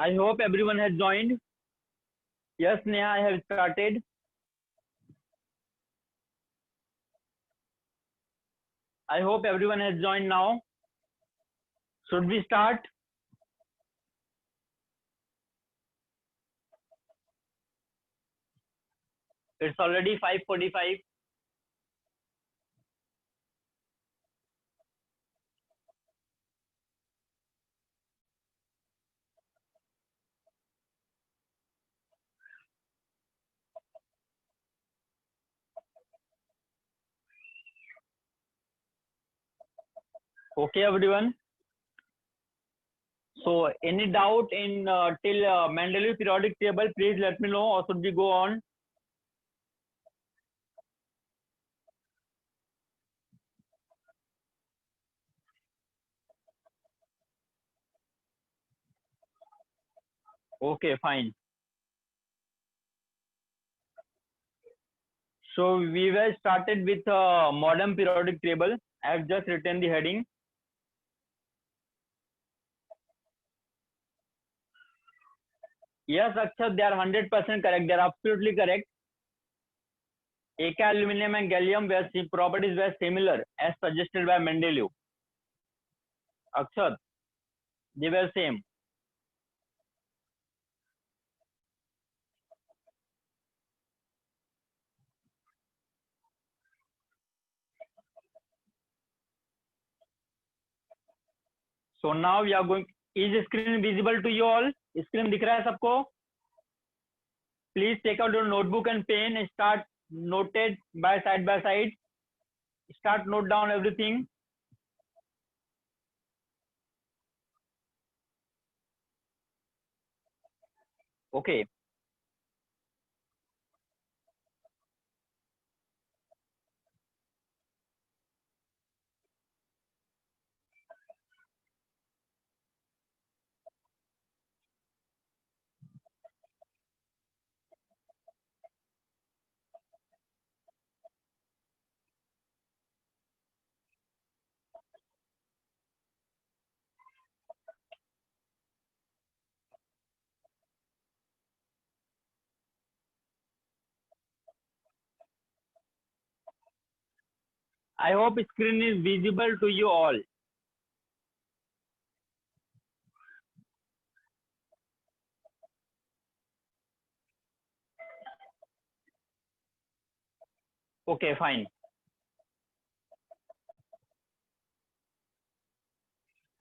I hope everyone has joined. Yes, Neha, I have started. I hope everyone has joined now. Should we start? It's already 5:45. Okay, everyone. So, any doubt in till Mendeleev periodic table? Please let me know, or should we go on? Okay, fine. So we were started with modern periodic table. I have just written the heading. Yes, Akshat, they are 100% correct. They are absolutely correct. Aka, aluminum and gallium were properties were similar as suggested by Mendeleev. Akshat, they were same. So now we are going. Is screen visible to you all? Screen दिख रहा है सबको? Please take out your notebook and pen and start noted by side. Start note down everything. Okay. I hope screen is visible to you all. Okay, fine.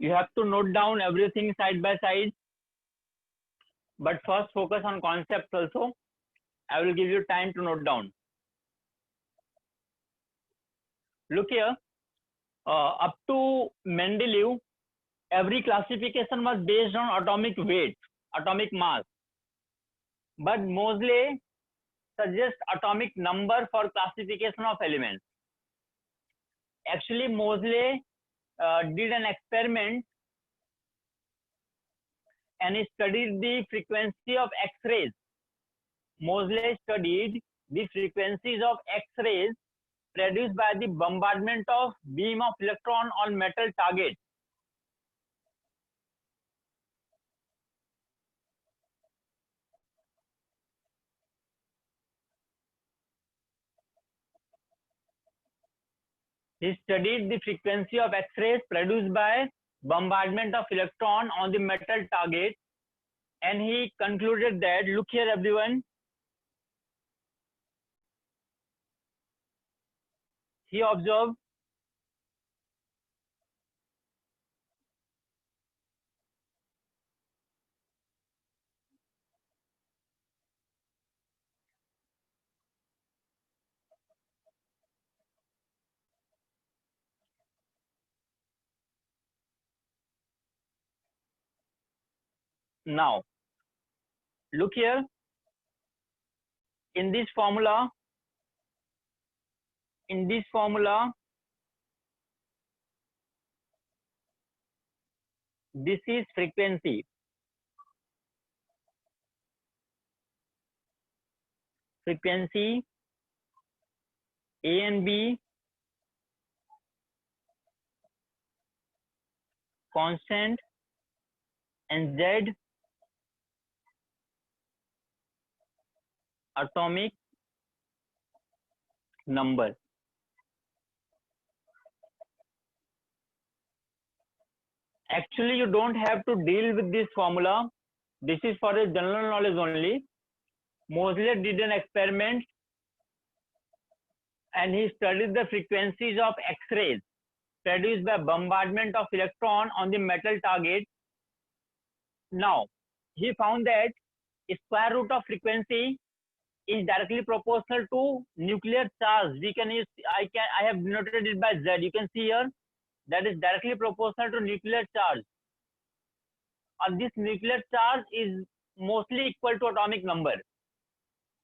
You have to note down everything side by side. But first focus on concepts also. I will give you time to note down. Look here. Up to Mendeleev, every classification was based on atomic weight, atomic mass. But Moseley suggests atomic number for classification of elements. Actually, Moseley did an experiment and he studied the frequency of X-rays. Moseley studied the frequencies of X-rays produced by the bombardment of beam of electron on metal target. He studied the frequency of X-rays produced by bombardment of electron on the metal target, and he concluded that, look here everyone, he observed now, look here, in this formula, this is frequency. Frequency A and B constant and Z atomic number. Actually, you don't have to deal with this formula. This is for a general knowledge only. Moseley did an experiment and he studied the frequencies of X-rays produced by bombardment of electron on the metal target. Now, he found that square root of frequency is directly proportional to nuclear charge. We can use, I have denoted it by Z. You can see here that is directly proportional to nuclear charge. And this nuclear charge is mostly equal to atomic number.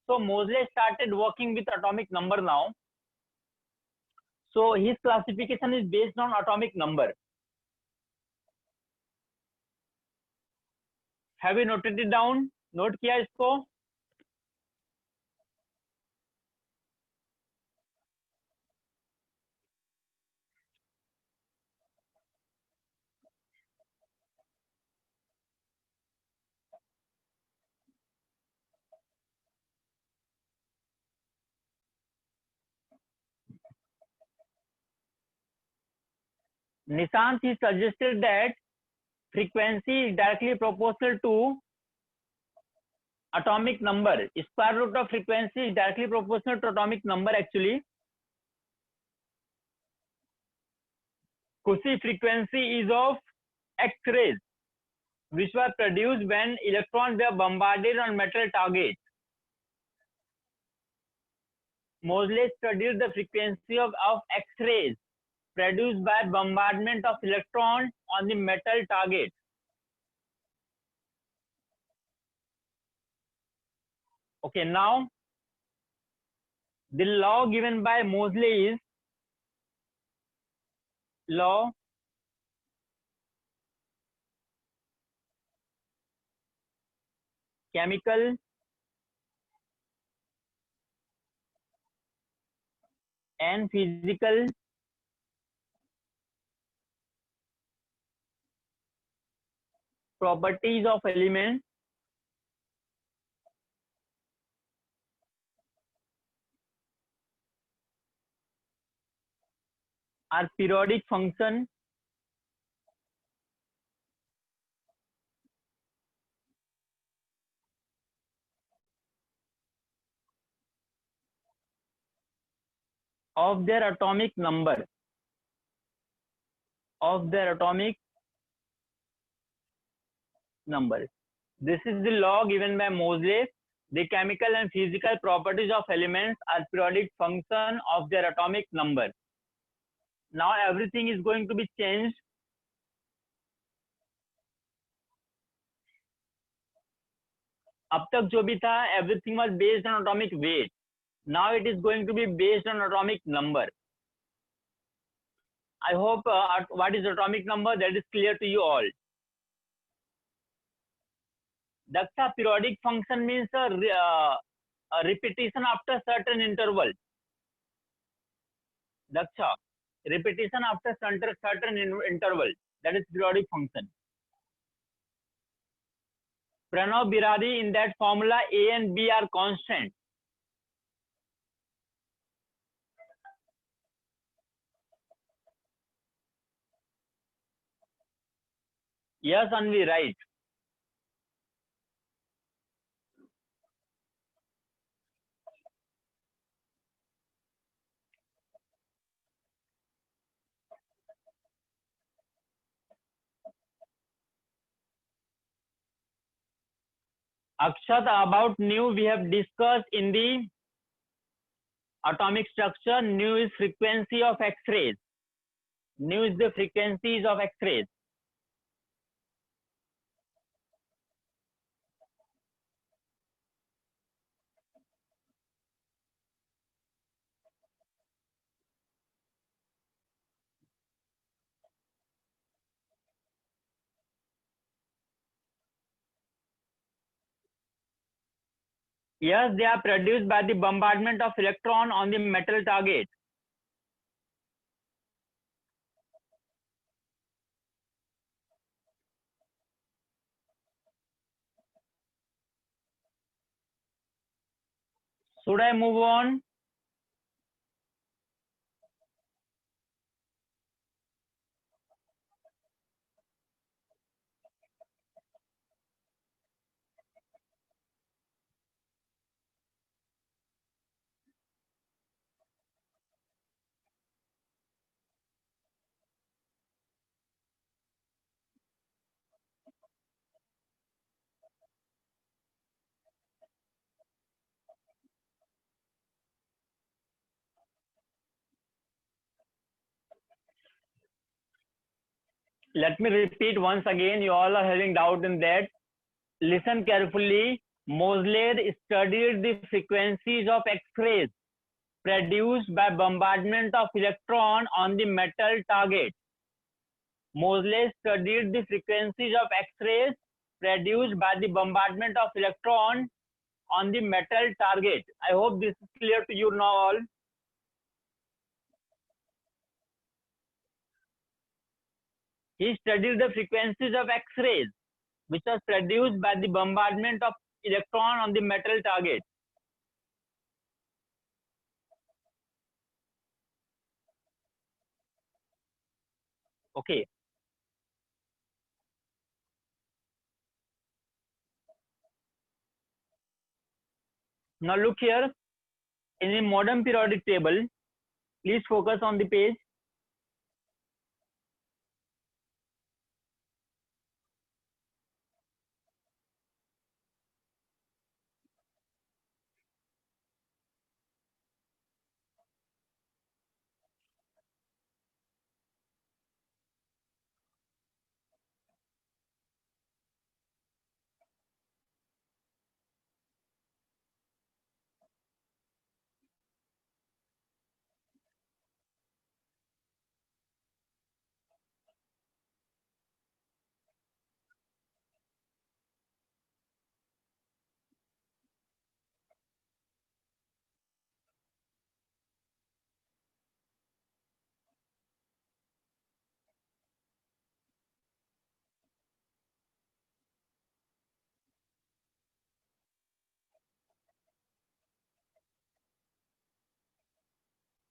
So Moseley started working with atomic number now. So his classification is based on atomic number. Have you noted it down? Note किया इसको? Nishant, he suggested that frequency is directly proportional to atomic number. Square root of frequency is directly proportional to atomic number actually. Cauchy frequency is of X-rays which were produced when electrons were bombarded on metal targets. Moseley studied the frequency of X-rays produced by bombardment of electrons on the metal target. Okay, now the law given by Moseley is law chemical and physical properties of elements are periodic function of their atomic number. This is the law given by Moseley. The chemical and physical properties of elements are periodic function of their atomic number. Now everything is going to be changed. अब तक जो भी था, everything was based on atomic weight. Now it is going to be based on atomic number. I hope what is atomic number, that is clear to you all. Daksha, periodic function means a repetition after certain interval. Daksha, repetition after certain interval, that is periodic function. Pranav Birari, in that formula A and B are constant. Yes, Anvi, right. Akshat, about nu we have discussed in the atomic structure. Nu is frequency of X-rays. Nu is the frequencies of X-rays. Yes, they are produced by the bombardment of electron on the metal target. Should I move on? Let me repeat once again. You all are having doubt in that. Listen carefully. Mosley studied the frequencies of X-rays produced by bombardment of electron on the metal target. Mosley studied the frequencies of X-rays produced by the bombardment of electron on the metal target. I hope this is clear to you now all. He studied the frequencies of X-rays which are produced by the bombardment of electron on the metal target. Okay. Now look here. In a modern periodic table, please focus on the page.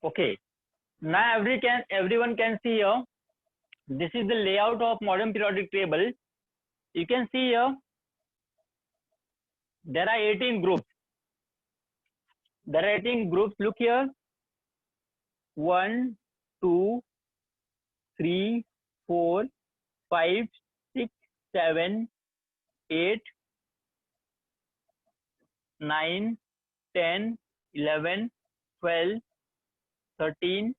Okay. Now everyone can see here. This is the layout of modern periodic table. You can see here there are 18 groups. There are 18 groups. Look here. 1, 2, 3, 4, 5, 6, 7, 8, 9, 10, 11, 12, 13,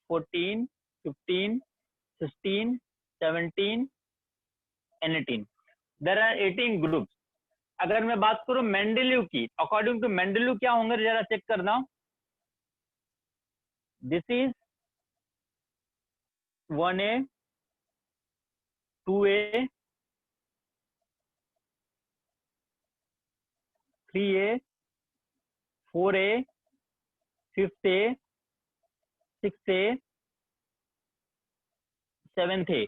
14, 15, 16, 17 and 18. There are 18 groups. अगर मैं बात करूं Mendeleev की, according to Mendeleev क्या होंगे जरा check करना. This is 1A, 2A, 3A, 4A, 5A, 6A, 7A.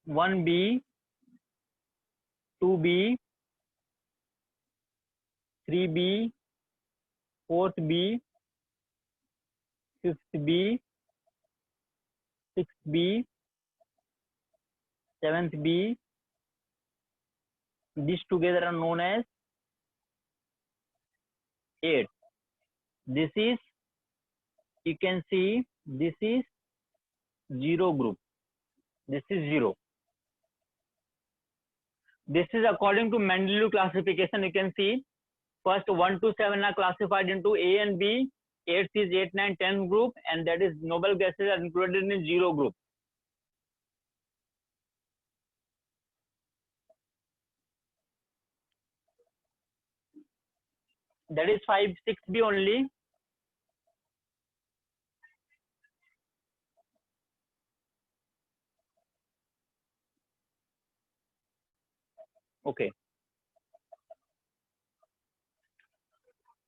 One B, 2B, 3B, 4B, 5B, 6B, 7B. These together are known as 8. This is, you can see, this is 0 group. This is 0. This is according to Mendeleev classification. You can see first 1 to 7 are classified into A and B. 8 is 8, 9, 10 group, and that is noble gases are included in 0 group. That is 5, 6B only. Okay.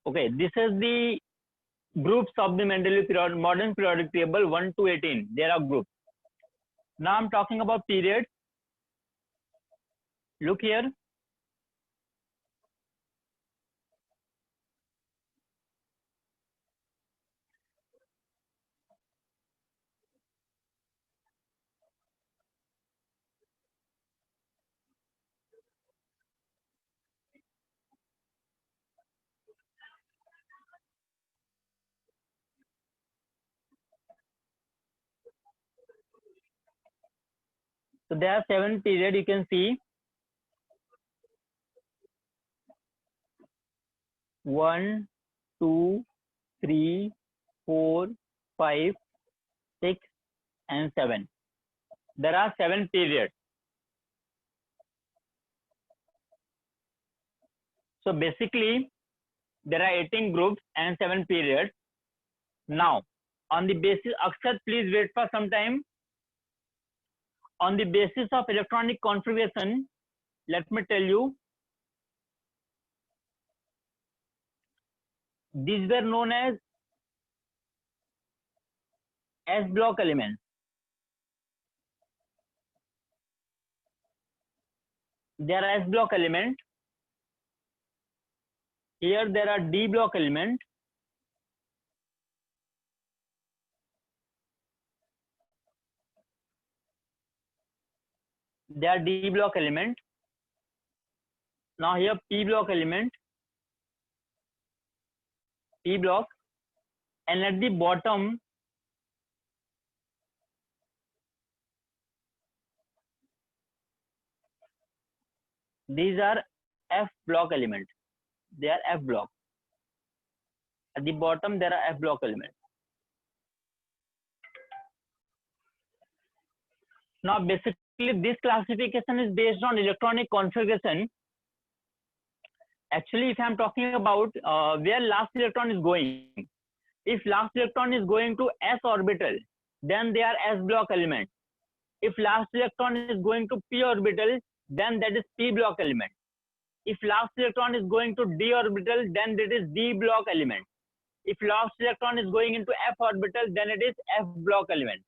Okay, this is the groups of the Mendeleev modern periodic table 1 to 18. There are groups. Now I'm talking about periods. Look here. So there are 7 periods you can see. 1, 2, 3, 4, 5, 6, and 7. There are 7 periods. So basically, there are 18 groups and 7 periods. Now, on the basis, Akshat, please wait for some time. On the basis of electronic configuration, let me tell you, these were known as S block elements. There are S block element. Here there are D block element. There are D block element. Now here P block element, P block, and at the bottom these are F block element. They are F block. At the bottom there are F block elements. Now basically this classification is based on electronic configuration. Actually, if I'm talking about where last electron is going, if last electron is going to S orbital, then they are S block element. If last electron is going to P orbital, then that is P block element. If last electron is going to D orbital, then that is D block element. If last electron is going into F orbital, then it is F block element.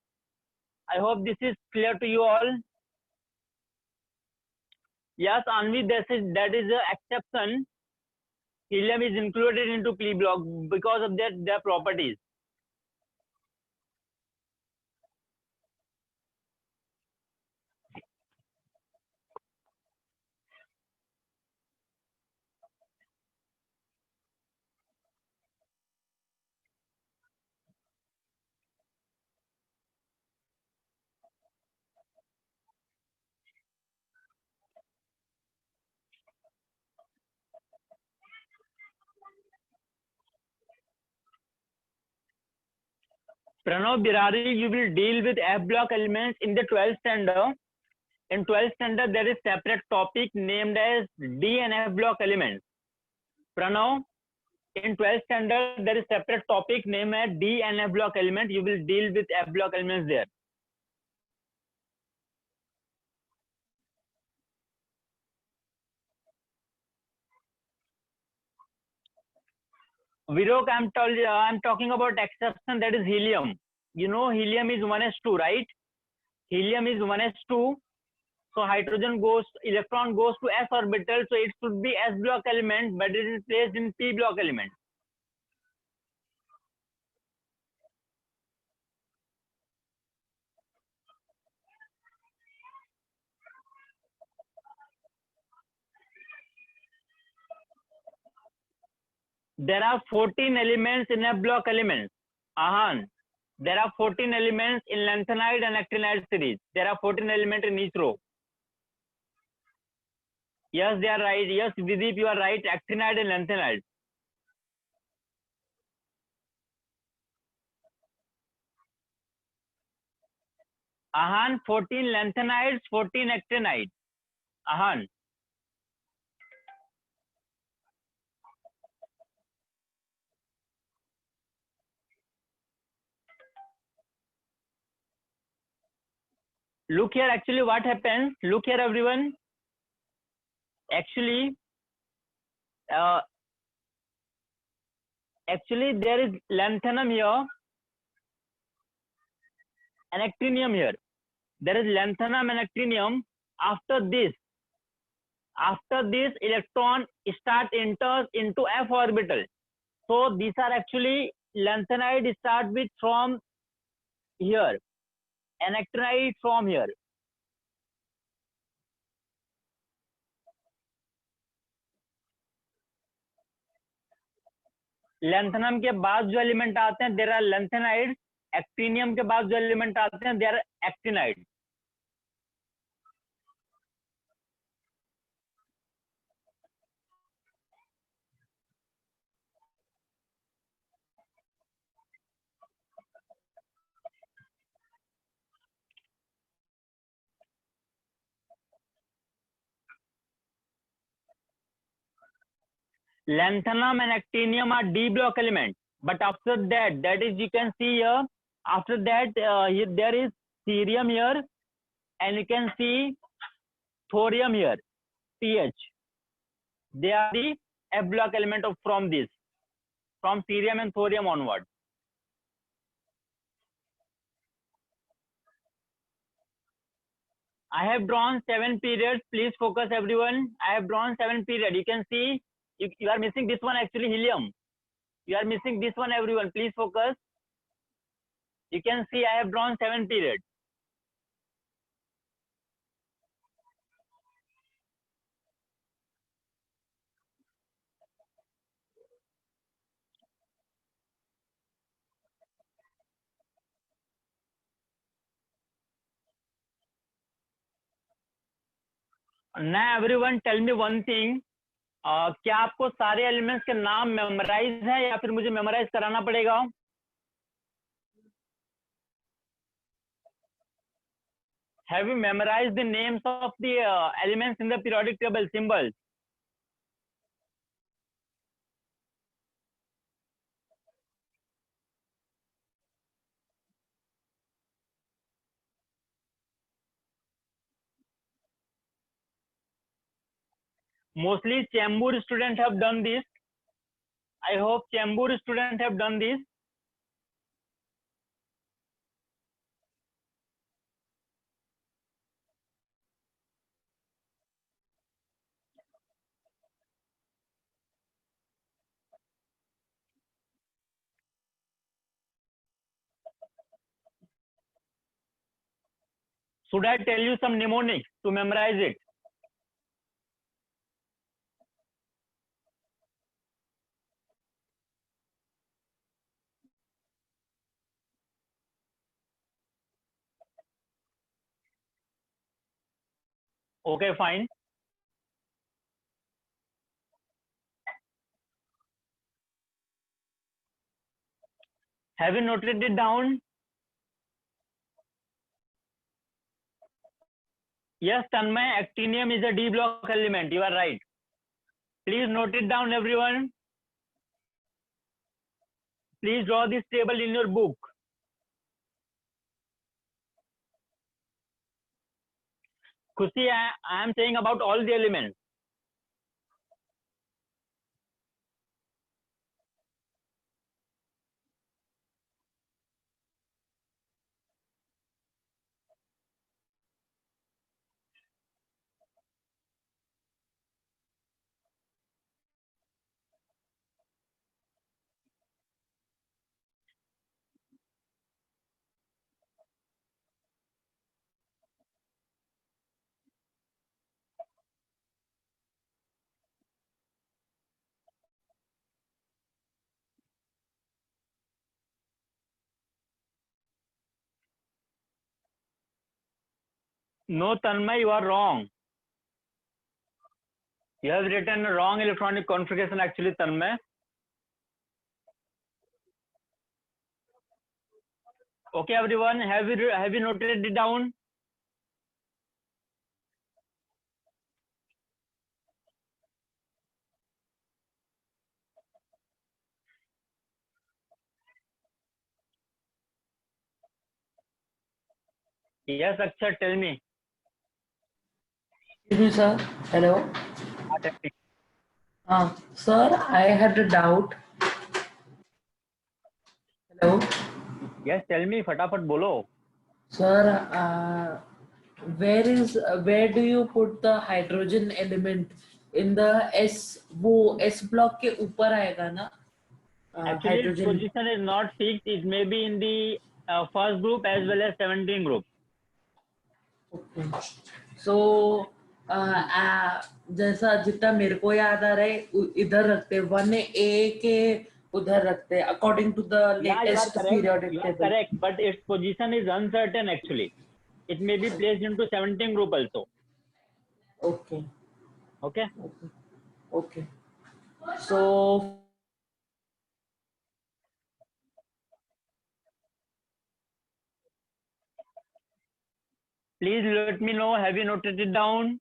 I hope this is clear to you all. Yes, Anvi, that is an exception. Helium is included into P block because of their properties. Pranav Birari, you will deal with F block elements in the 12th standard. In 12th standard, there is separate topic named as D and F block elements. Pranav, in 12th standard, there is separate topic named as D and F block element. You will deal with F block elements there. Virok, I'm talking about exception, that is helium. You know helium is 1s2, right? Helium is 1s2. So electron goes to S orbital. So it should be S block element, but it is placed in P block element. There are 14 elements in F block elements. Ahan. There are 14 elements in lanthanide and actinide series. There are 14 elements in each row. Yes, they are right. Yes, Vidip, you are right. Actinide and lanthanide. Ahan, 14 lanthanides, 14 actinides. Ahan. Look here, actually what happens? Look here, everyone. Actually, there is lanthanum here and actinium here. there is lanthanum and actinium. After this electron enters into f orbital. So these are actually lanthanide start with from here and actinide from here. Lanthanum के बाद जो element आते हैं there are lanthanide, actinium के बाद जो element आते हैं there are actinide. Lanthanum and actinium are D block element, but after that, that is you can see here, after that here, there is cerium here and you can see thorium here, TH. They are the F block element of from this, from cerium and thorium onward. I have drawn 7 periods. Please focus everyone. I have drawn 7 periods. You can see you are missing this one actually, helium. You are missing this one everyone. Please focus. You can see I have drawn 7 periods. Now everyone tell me one thing. क्या आपको सारे elements के नाम memorise है या फिर मुझे memorise कराना पड़ेगा? Have you memorized the names of the elements in the periodic table symbols? Mostly Chembur students have done this. I hope Chembur students have done this. Should I tell you some mnemonics to memorize it? Okay, fine. Have you noted it down? Yes, Tanmay, actinium is a D block element. You are right. Please note it down, everyone. Please draw this table in your book. Khushi, I am saying about all the elements. No, Tanmay, you are wrong. You have written a wrong electronic configuration actually, Tanmay. Okay, everyone, have you noted it down? Yes, Akshay, tell me. Excuse me, sir. Hello. Sir, I had a doubt. Hello. Yes, tell me, फटाफट बोलो. Sir, where do you put the hydrogen element in the S? वो S block के ऊपर आएगा ना? Actually, its Hydrogen. position is not fixed. It may be in the first group as well as 17 group. Okay. So जैसा जितना मेरे को याद आ रहा है इधर रखते 1A के उधर रखते according to the Yeah, you are latest correct. periodic You are table. correct. But its position is uncertain actually. It may be placed into 17 group also. Okay. Okay. Okay. Okay. So Please let me know. Have you noted it down?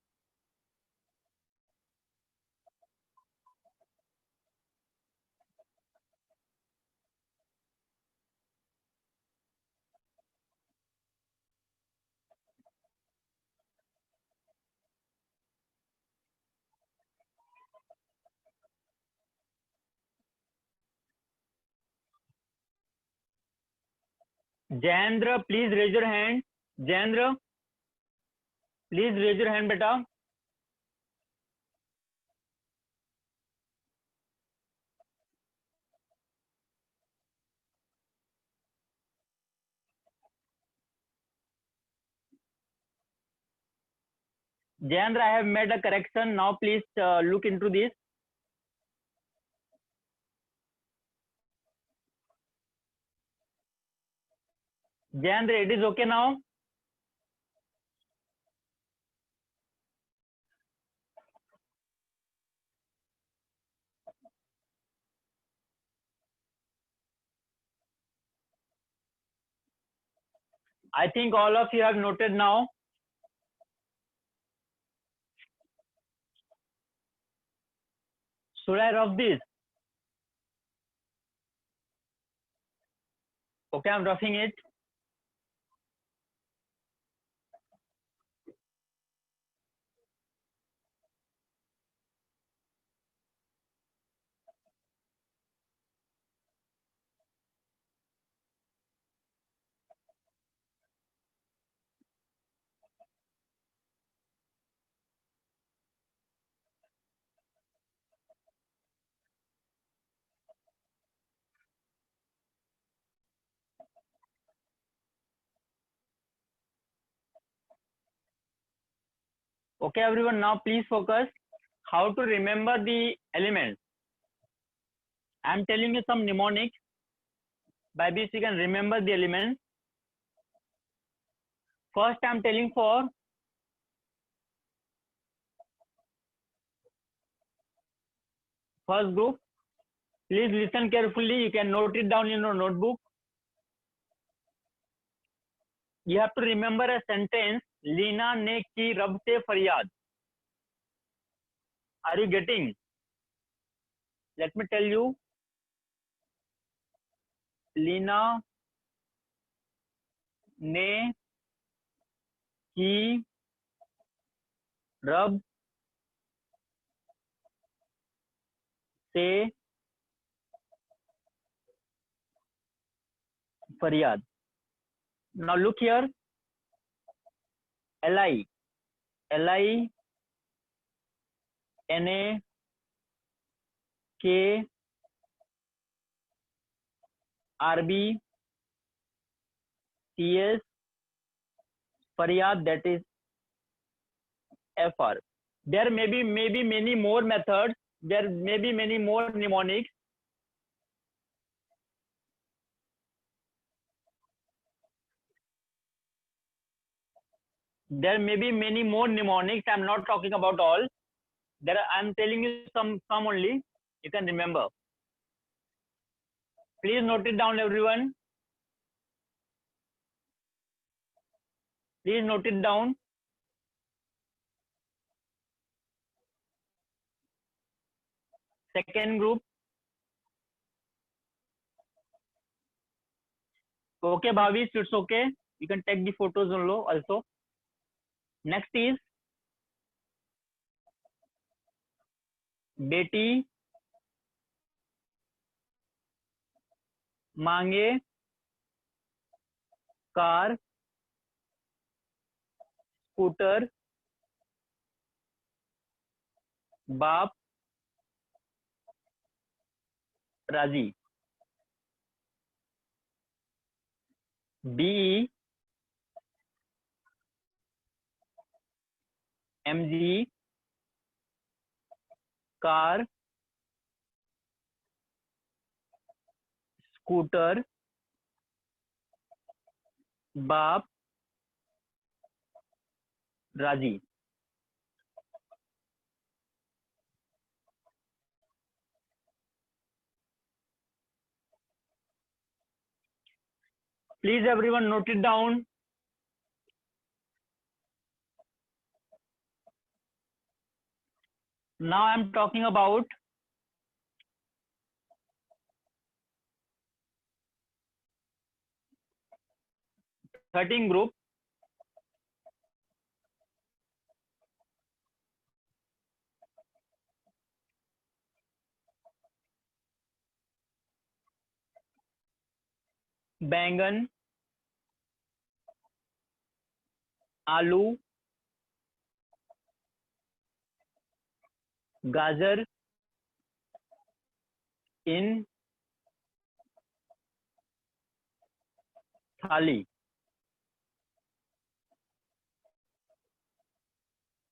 Jayendra, please raise your hand. Jayendra, please raise your hand, beta. Jayendra, I have made a correction. Now please look into this. Jayendra, it is okay now? I think all of you have noted now. Should I rough this? Okay, I'm roughing it. Okay, everyone, now please focus. How to remember the elements. I'm telling you some mnemonics by which you can remember the elements. First, I'm telling for first group. Please listen carefully. You can note it down in your notebook. You have to remember a sentence. Leena ने की रब से फरियाद. Are you getting? Let me tell you. Leena ने की रब से फरियाद. Now look here. Li, Li, Na, K, RB, TS, Faryad, that is FR. There may be many more methods. There may be many more mnemonics. There may be many more mnemonics. I'm not talking about all. I'm telling you some only. You can remember. Please note it down, everyone. Please note it down. Second group. Okay, Bhavish, it's okay. You can take the photos also. Next is बेटी मांगे car scooter, बाप, राजी. BE, MG, car, scooter, बाप, राजी. Please everyone note it down. Now I am talking about thirteen group. बैंगन, आलू, गाजर in थाली.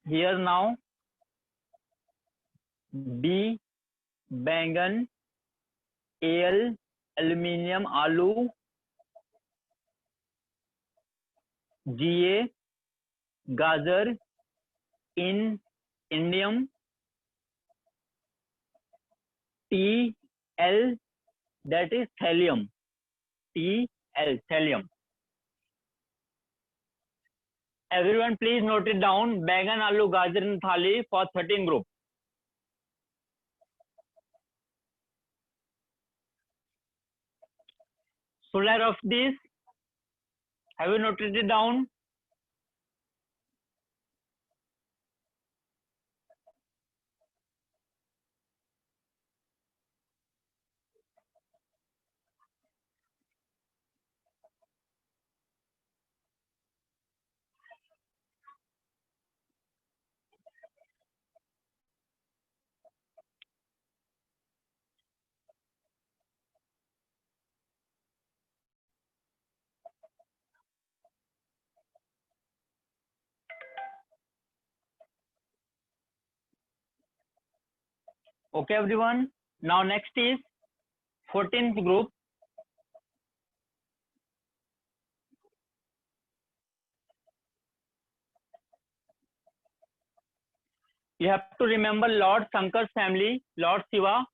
Here now B, बैंगन, AL, aluminium, आलू, GA, गाजर in indium, TL, that is thallium. TL, thallium. Everyone please note it down. बैंगन, आलू, गाजर in थाली for 13 group. Should I rough this? Have you noted it down? Okay, everyone. Now next is 14th group. You have to remember Lord Shankar's family, Lord Shiva,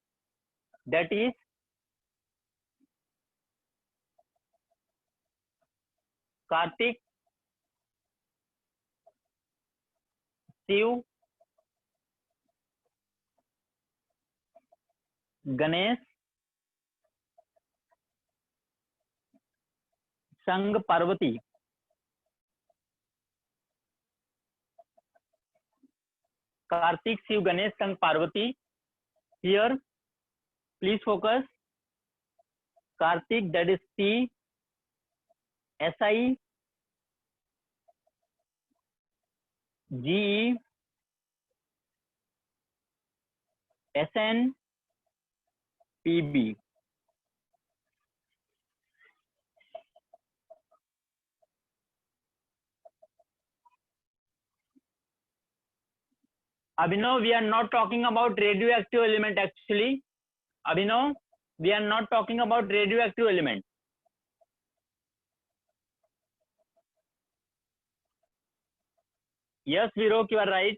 that is Kartik, Shiv, Ganesh, Sang, Parvati. Kartik, Shiv, Ganesh, Sang, Parvati. Here, please focus. Kartik, that is T, SI, GE, SN, PB. Abhinav, we are not talking about radioactive element actually. Abhinav, we are not talking about radioactive element. Yes, Virok, you are right.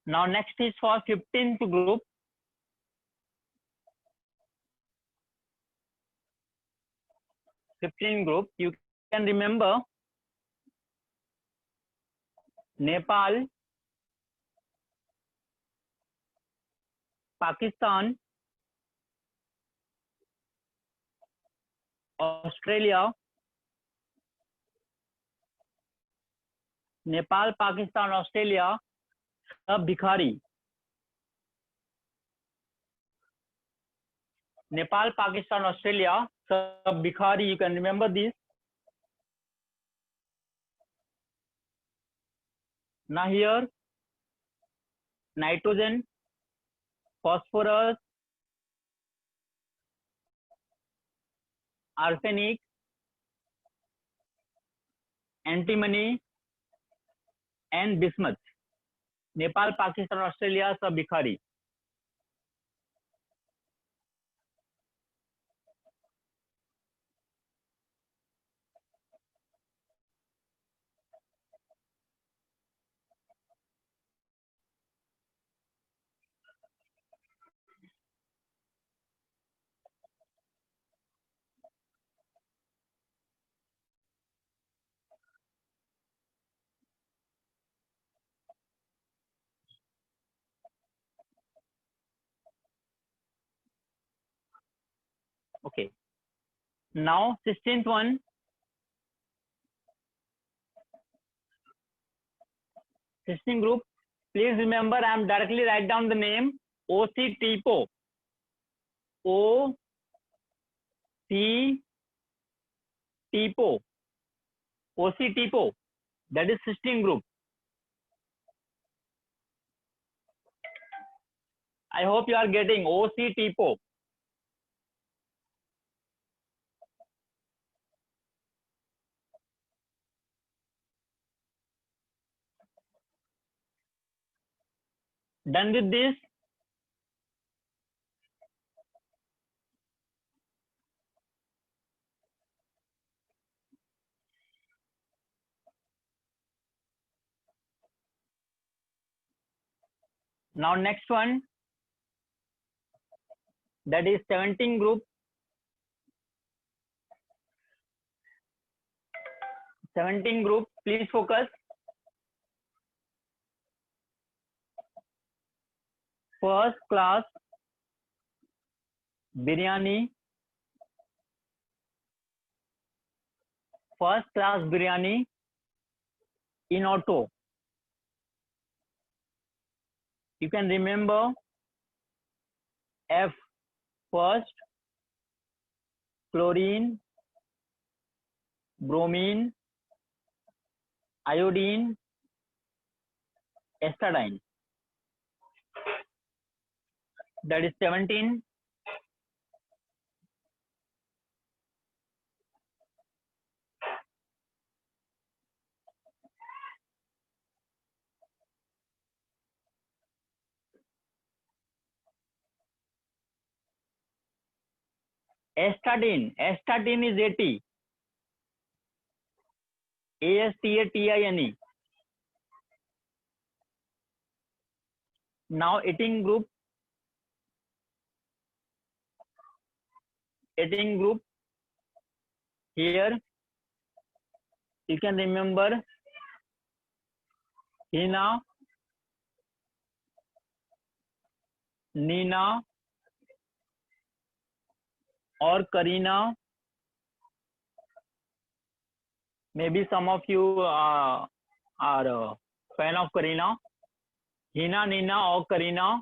Now next is for 15th group. You can remember Nepal, Pakistan, Australia, Nepal, Pakistan, Australia, सब भिखारी। Nepal, Pakistan, Australia, सब भिखारी. You can remember this. Now here, nitrogen, phosphorus, arsenic, antimony, and bismuth. Nepal, Pakistan, Australia, सब भिखारी. Okay. Now 16th one. 16th group. Please remember, I am directly write down the name OC TPO. OC TPO. OC TPO. That is 16th group. I hope you are getting OC TPO. Done with this? Now next one, that is 17 group. 17 group, please focus. First class biryani. First class biryani in auto. You can remember F first, chlorine, bromine, iodine, acetylene. That is 17. Astatine. Astatine is 80. ASTATINE. Now 18 group. 18 group. Here you can remember Hina, Nina, or Karina. Maybe some of you are fan of Karina. Hina, Nina, or Karina.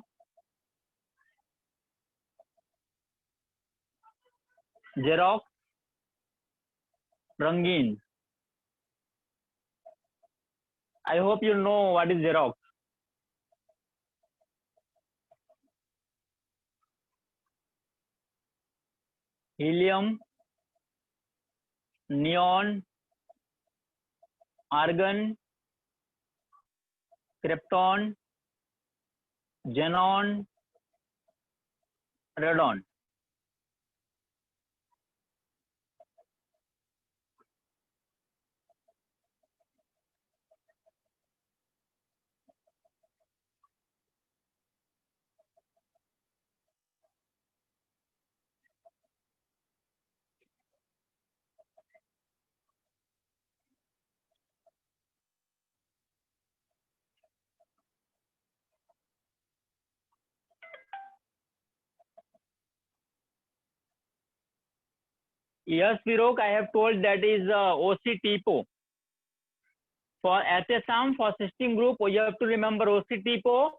Xerox, Rangin. I hope you know what is Xerox. Helium, neon, argon, krypton, xenon, radon. Yes, Virok, I have told that is OC TPO. For HSM, for system group, you have to remember OC TPO.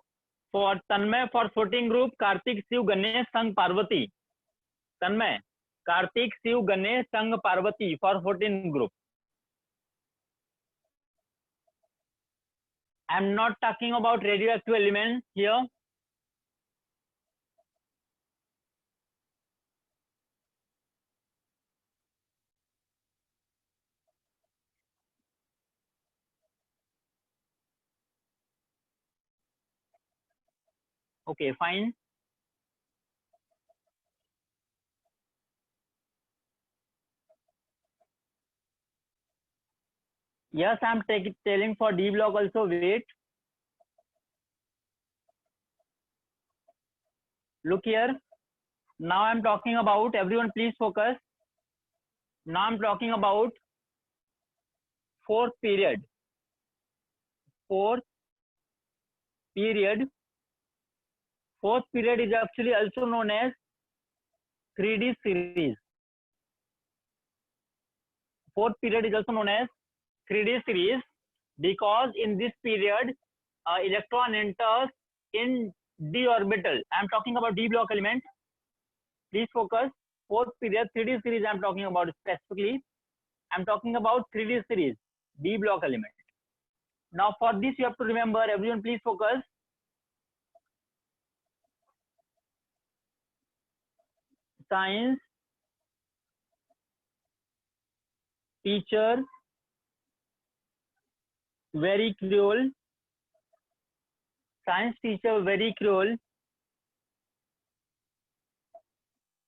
For Tanmay, for 14 group, Kartik, Shiv, Ganesh, Sang, Parvati. Tanmay, Kartik, Shiv, Ganesh, Sang, Parvati for 14 group. I am not talking about radioactive elements here. Okay, fine. Yes, I'm telling for D block also. Wait. Look here. Now I'm talking about, everyone please focus. Now I'm talking about fourth period. Fourth period. Fourth period is actually also known as 3D series. Fourth period is also known as 3D series because in this period, electron enters in d orbital. I'm talking about d block element. Please focus. Fourth period 3D series I'm talking about specifically. I'm talking about 3D series, d block element. Now for this you have to remember, everyone please focus. Science teacher very cruel. Science teacher very cruel.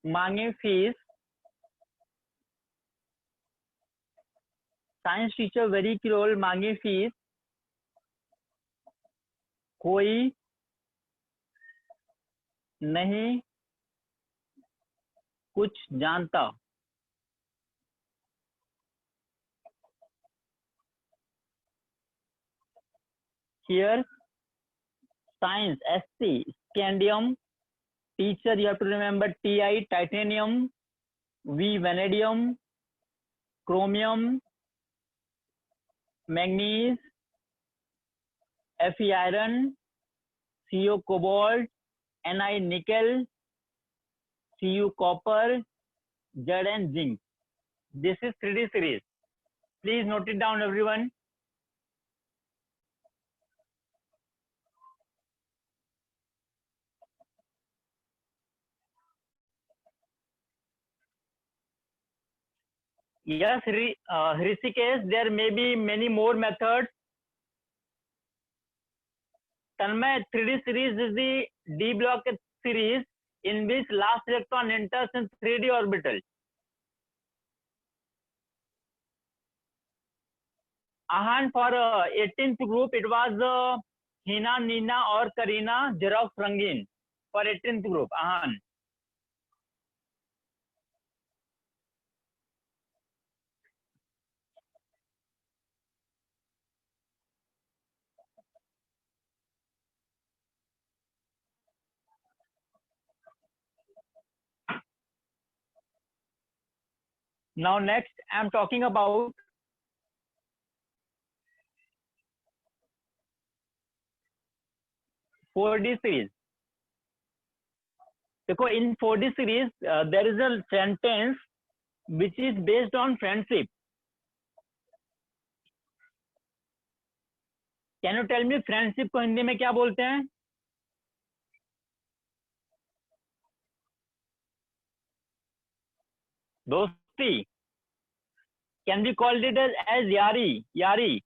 मांगे fees. Science teacher very cruel मांगे fees. कोई नहीं कुछ जानता. Here science SC scandium. Teacher you have to remember Ti titanium, V vanadium, chromium, manganese, Fe iron, Co cobalt, Ni nickel, Cu copper, Zn and zinc. This is 3D series. Please note it down, everyone. Yes, Hrishikesh, there may be many more methods. Tanmay, 3D series is the D block series in which last electron enters in 3D orbital. Ahan for 18th group, it was Hina, Nina or Karina, Xerox Rangin for 18th group. Ahan. Now next, I am talking about (4D) series. देखो in 4D series, there is a sentence which is based on friendship. Can you tell me friendship को हिंदी में क्या बोलते हैं? दोस्ती. Can be called it as yari. Yari.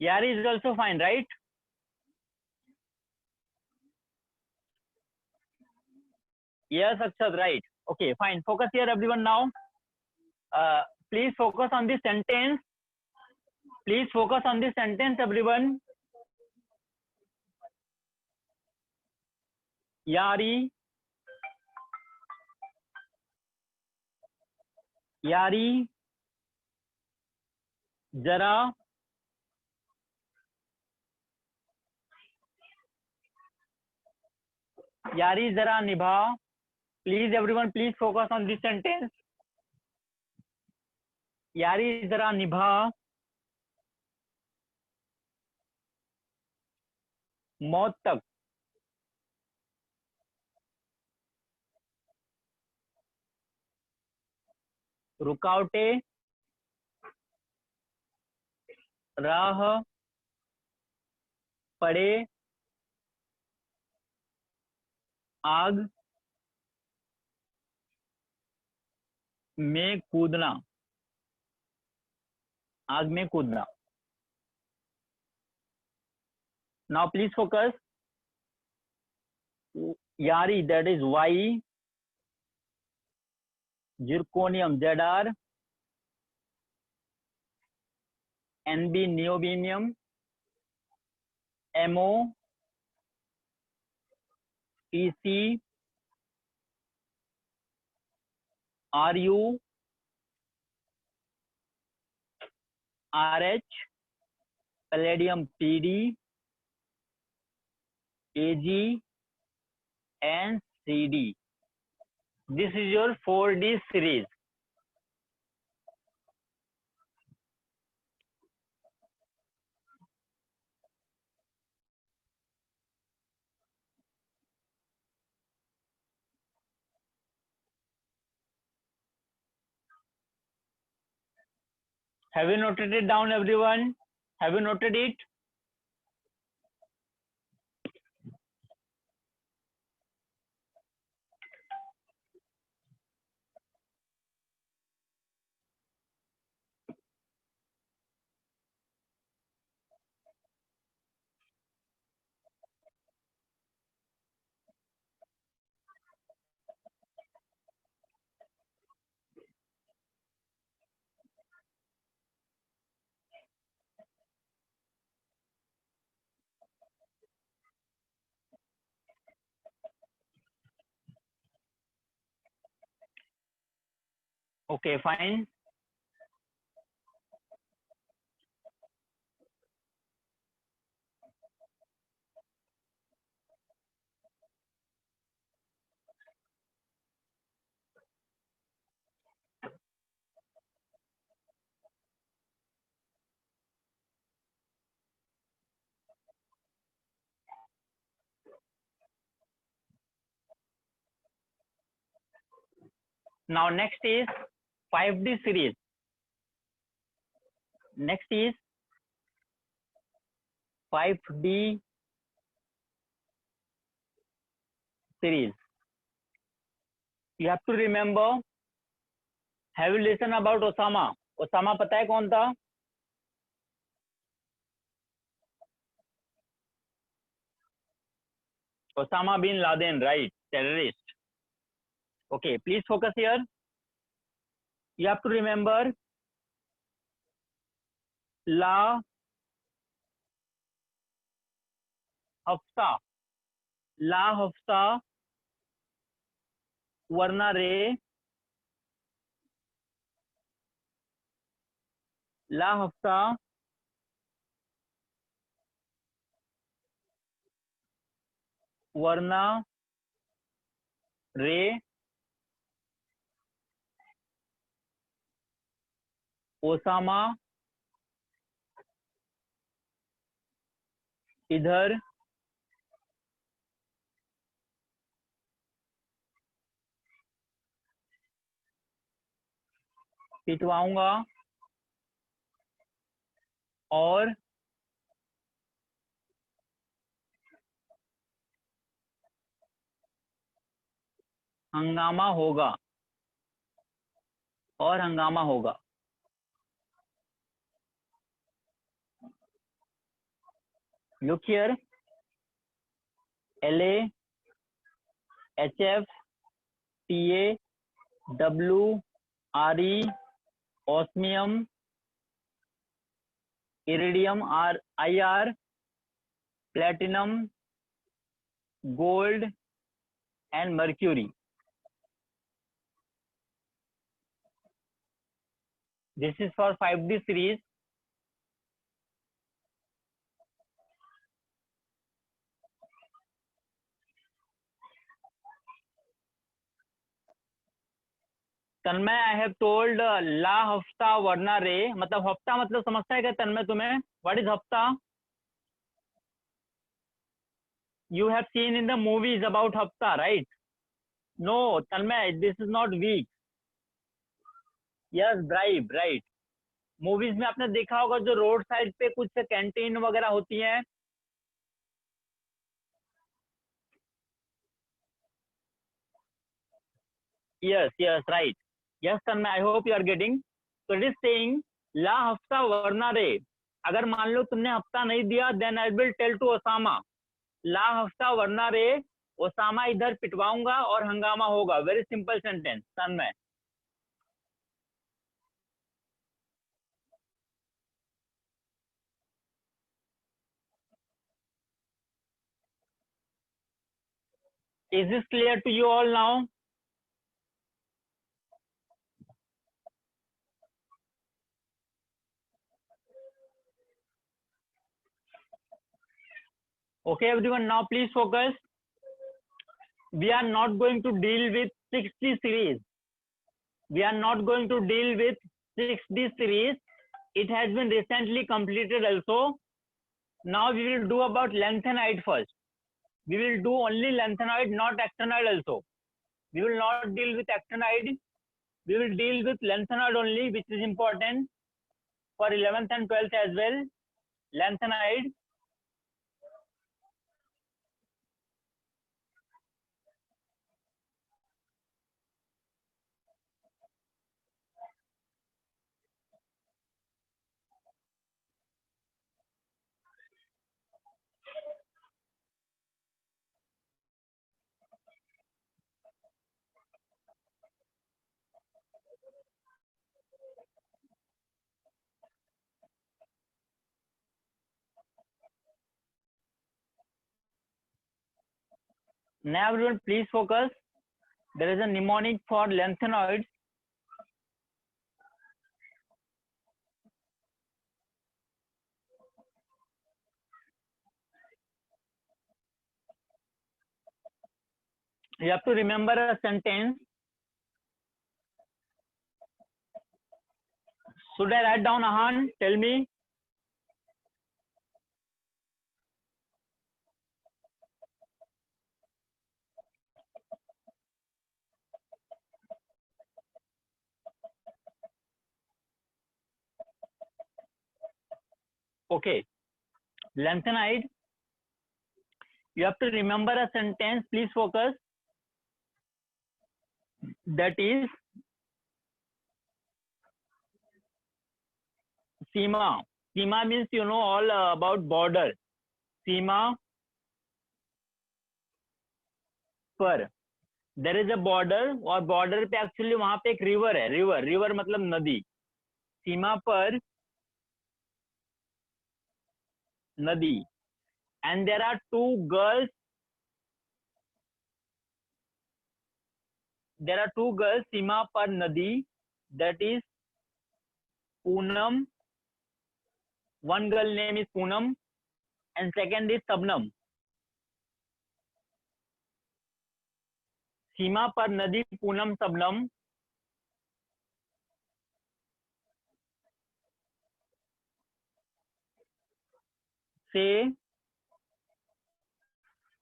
Yari is also fine, right? Yes, Akshat, right. Okay, fine. Focus here, everyone. Now, please focus on this sentence. Please focus on this sentence, everyone. Yari. Yari. Jara. यारी जरा निभा. Please, everyone, please focus on this sentence. यारी जरा निभा मौत तक रुकावटें राह पड़े आग में कूदना, आग में कूदना. Now please focus. Yari, that is Y. Zirconium, ZR. NB, neobium. MO, PC, RU, RH, palladium, PD, AG, and CD. This is your 4D series. Have you noted it down, everyone? Have you noted it? Okay, fine. Now next is 5D series. Next is 5D series. You have to remember. Have you listened about Osama? Osama पता है कौन था? Osama bin Laden, right? Terrorist. Okay, please focus here. You have to remember La Hafsa. La Hafsa वरना रे. La Hafsa वरना रे. Osama इधर पिटवाऊंगा और हंगामा होगा. और हंगामा होगा. Look here. LA, HF, TA, W, RE, osmium, iridium, IR, platinum, gold, and mercury. This is for 5D series. Tanmay, I have told ला हफ्ता वरना रे, मतलब हफ्ता मतलब समझता है क्या तन्मय तुम्हें? व्हाट इज हफ्ता? You have seen in the movies about hafta, right? No, Tanmay, this is not week. Yes, bribe, right. Movies में आपने देखा होगा जो रोड साइड पे कुछ कैंटीन वगैरह होती है. Yes, yes, right. Yes, Tanmay, I hope you are getting. So it is saying ला हफ्ता वरना रे. अगर मान लो तुमने हफ्ता नहीं दिया, then I will tell to Osama. ला हफ्ता वरना रे, ओसामा इधर पिटवाऊंगा और हंगामा होगा. Very simple sentence Tanmay. Is this clear to you all now? Okay, everyone, now please focus. We are not going to deal with 6D series. We are not going to deal with 6D series. It has been recently completed also. Now we will do about lanthanoid first. We will do only lanthanoid, not actinoid also. We will not deal with actinoid. We will deal with lanthanoid only, which is important for 11th and 12th as well. Lanthanoid. Now everyone, please focus. There is a mnemonic for lanthanoids. You have to remember a sentence. Should I write down, Ahan? Tell me. Okay. Lanthanide. You have to remember a sentence. Please focus. That is Seema. Seema means you know all about border. Seema पर there is a border और border पे actually वहां पे एक river है. River river मतलब नदी. सीमा पर नदी. And there are two girls. There are two girls सीमा पर नदी. That is Poonam. One girl name is Poonam and second is Shabnam. सीमा पर नदी पूनम सबनम से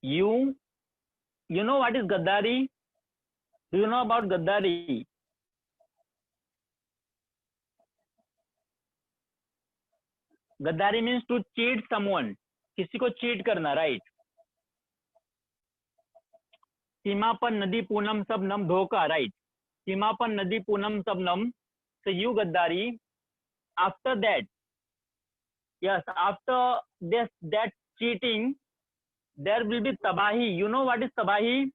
you know what is gaddari? Do you know about gaddari? Gaddari means to cheat someone. किसी को cheat करना, राइट. सीमा पर नदी पूनम सबनम धोखा, राइट. सीमा पर नदी पूनम सबनम. So you gaddari. After that, yes, after this that cheating, there will be tabahi. You know what is tabahi?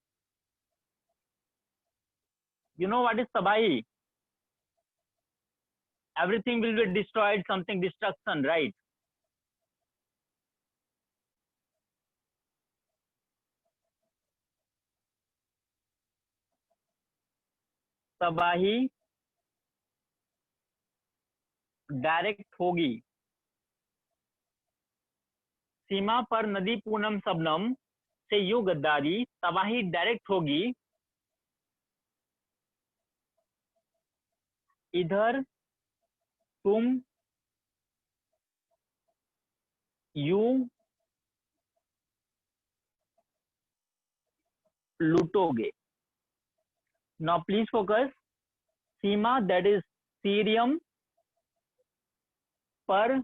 You know what is tabahi? Everything will be destroyed, something destruction, right? तबाही direct होगी. सीमा पर नदी पूनम सबनम से you गद्दारी. तबाही direct होगी इधर तुम यूं लूटोगे. Now please focus. Seema, that is cerium. पर,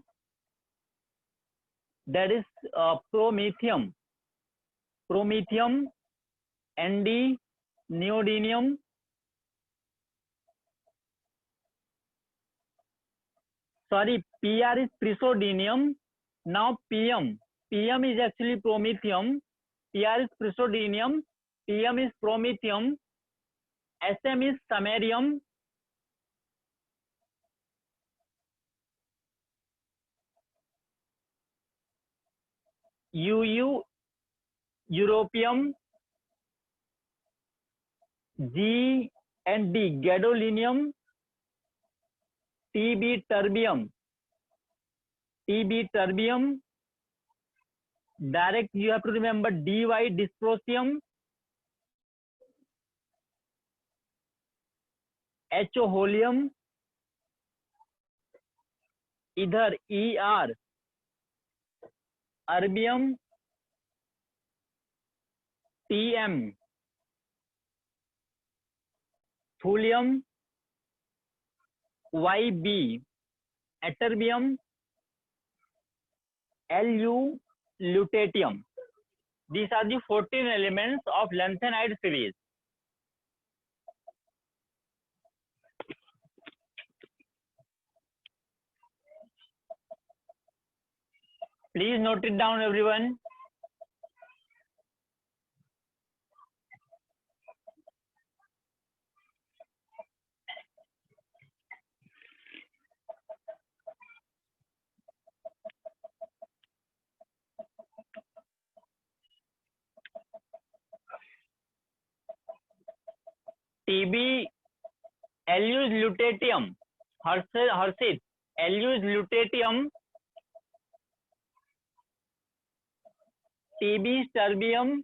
that is promethium. Promethium. Nd, neodymium. Sorry, Pr is praseodymium. Now Pm. Pm is actually promethium. Pr is praseodymium. Pm is promethium. Sm is samarium. Uu, europium. G and D, gadolinium. Tb, terbium. Tb, terbium. Direct, you have to remember Dy, dysprosium. HO, holium. इधर Er, erbium. Tm, thulium. Yb, ytterbium. Lu, lutetium. These are the 14 elements of lanthanide series. Please note it down, everyone. Tb, Lu is lutetium. Hersit, Lu is lutetium. Tb is terbium.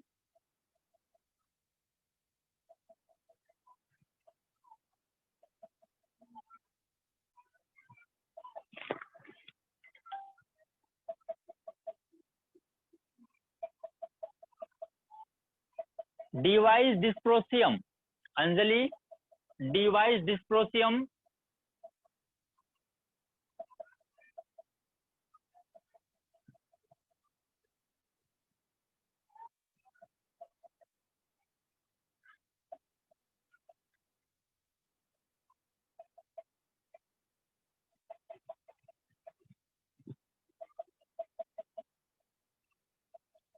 Dy is dysprosium. Anjali, Dy is dysprosium.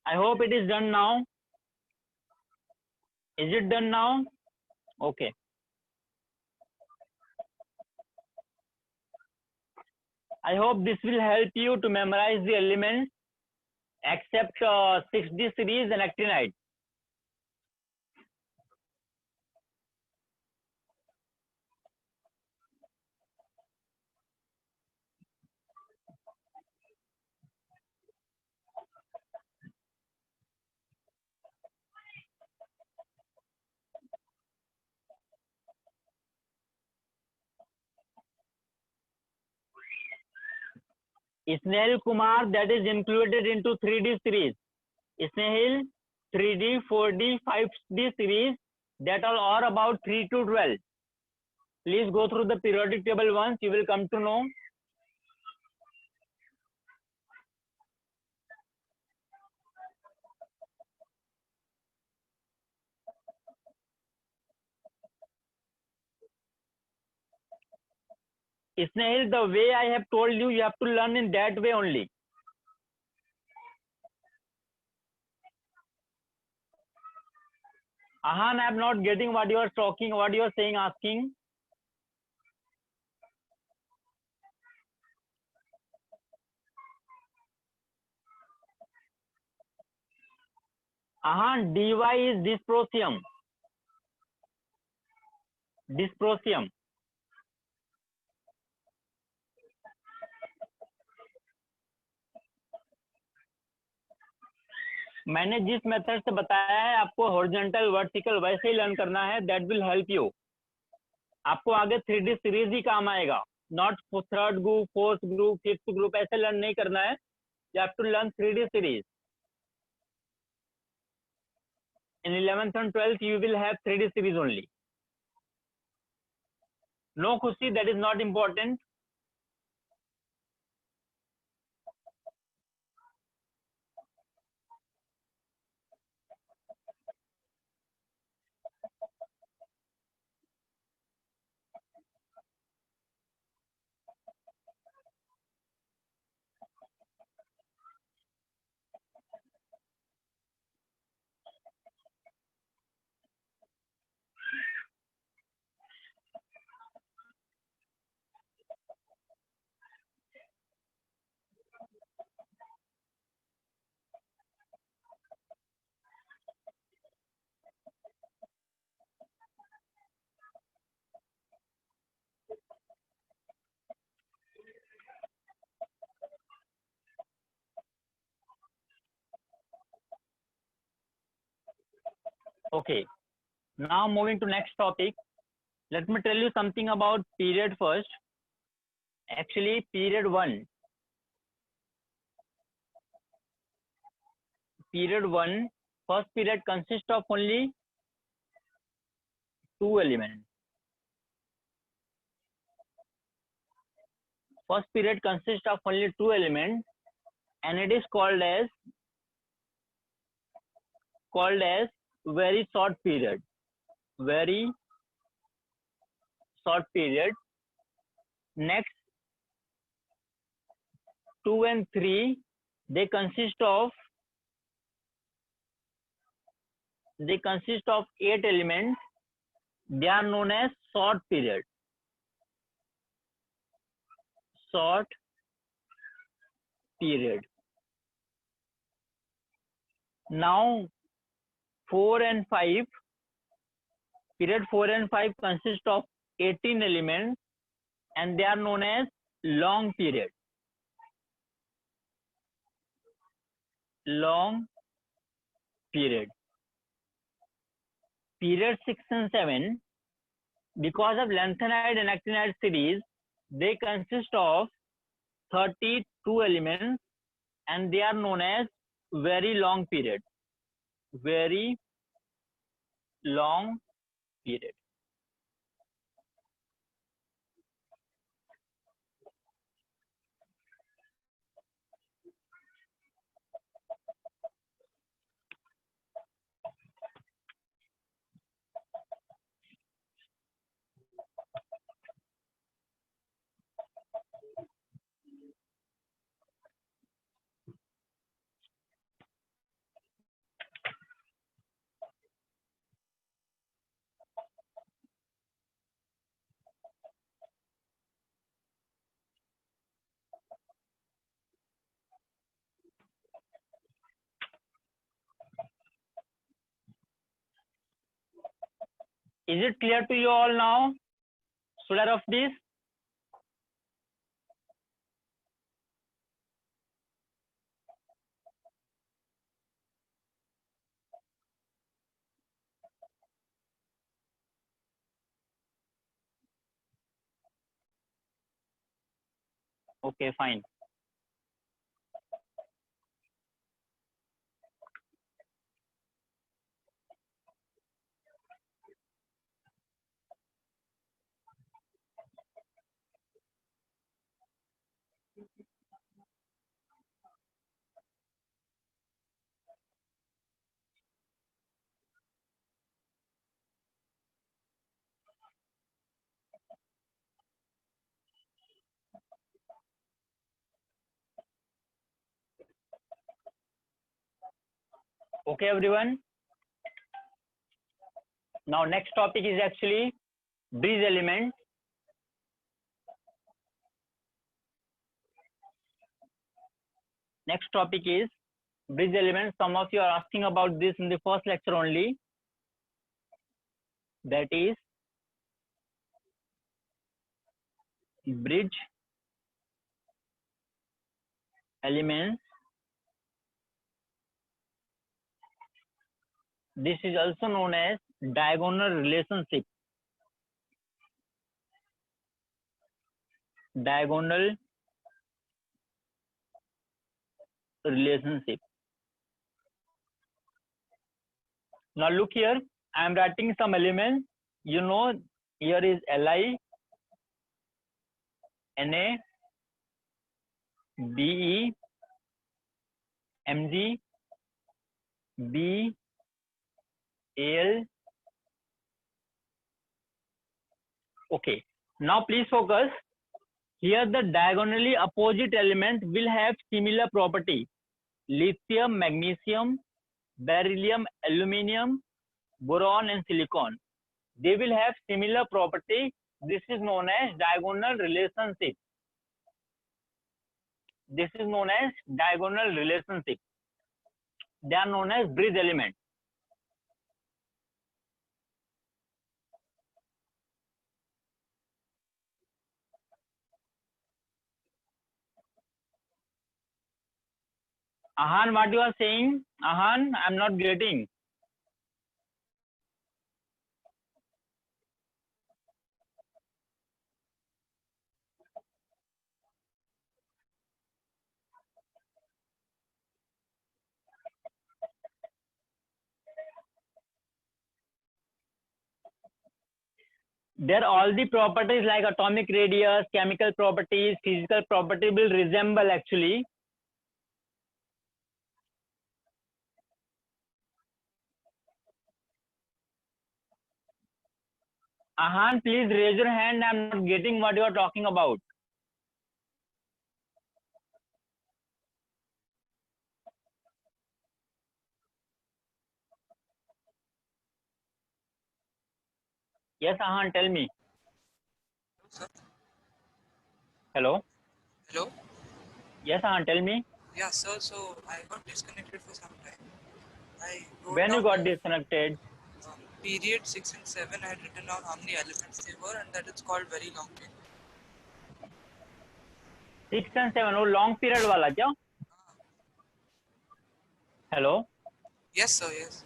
I hope it is done now. Is it done now? Okay. I hope this will help you to memorize the elements except 6D series and actinide. Snehil Kumar, that is included into 3D series. Snehil, 3D, 4D, 5D series, that are all about 3 to 12. Please go through the periodic table once, you will come to know. Snehil, the way I have told you, you have to learn in that way only. Ahan, I am not getting what you are talking, what you are saying, asking. Ahan, Dy is dysprosium. Dysprosium. मैंने जिस method से बताया है आपको horizontal vertical वैसे ही learn करना है, that will help you. आपको आगे 3D सीरीज ही काम आएगा, not third group, fourth group, fifth group, ऐसे लर्न नहीं करना है. You have to learn 3D series. In 11th and 12th, you will have 3D series only. No, Khushi, that is not important. Okay. Now moving to next topic. Let me tell you something about period first. Actually, period 1. Period 1, first period consists of only 2 elements. First period consists of only 2 elements, and it is called as very short period. Very short period. Next, 2 and 3, they consist of 8 elements. They are known as short period. Short period. Now 4 and 5, period 4 and 5 consist of 18 elements, and they are known as long period. Long period. Period 6 and 7, because of lanthanide and actinide series, they consist of 32 elements, and they are known as very long period. Very long period. Is it clear to you all now? Should I rough this? Okay, fine. Okay, everyone. Now next topic is actually bridge element. Next topic is bridge element. Some of you are asking about this in the first lecture only. That is bridge elements. This is also known as diagonal relationship. diagonal relationship. Now look here, I am writing some elements. You know, here is Li, Na, Be, Mg, B, Al. Okay. Now please focus. Here the diagonally opposite element will have similar property. Lithium, magnesium, beryllium, aluminium, boron and silicon. They will have similar property. This is known as diagonal relationship. This is known as diagonal relationship. They are known as bridge element. Ahan, what you are saying? Ahan, I'm not getting. There all the properties like atomic radius, chemical properties, physical property will resemble actually. Ahan, please raise your hand. I'm not getting what you are talking about. Yes, Ahan, tell me. Sir. Hello. Hello? Yes, Ahan, tell me. Yeah, sir. So I got disconnected for some time. I wrote When you down got disconnected? period 6 and 7. I had written down how many elements they were, and that it's called very long period. 6 and 7, वो long period वाला क्या? Hello. Yes, sir. Yes.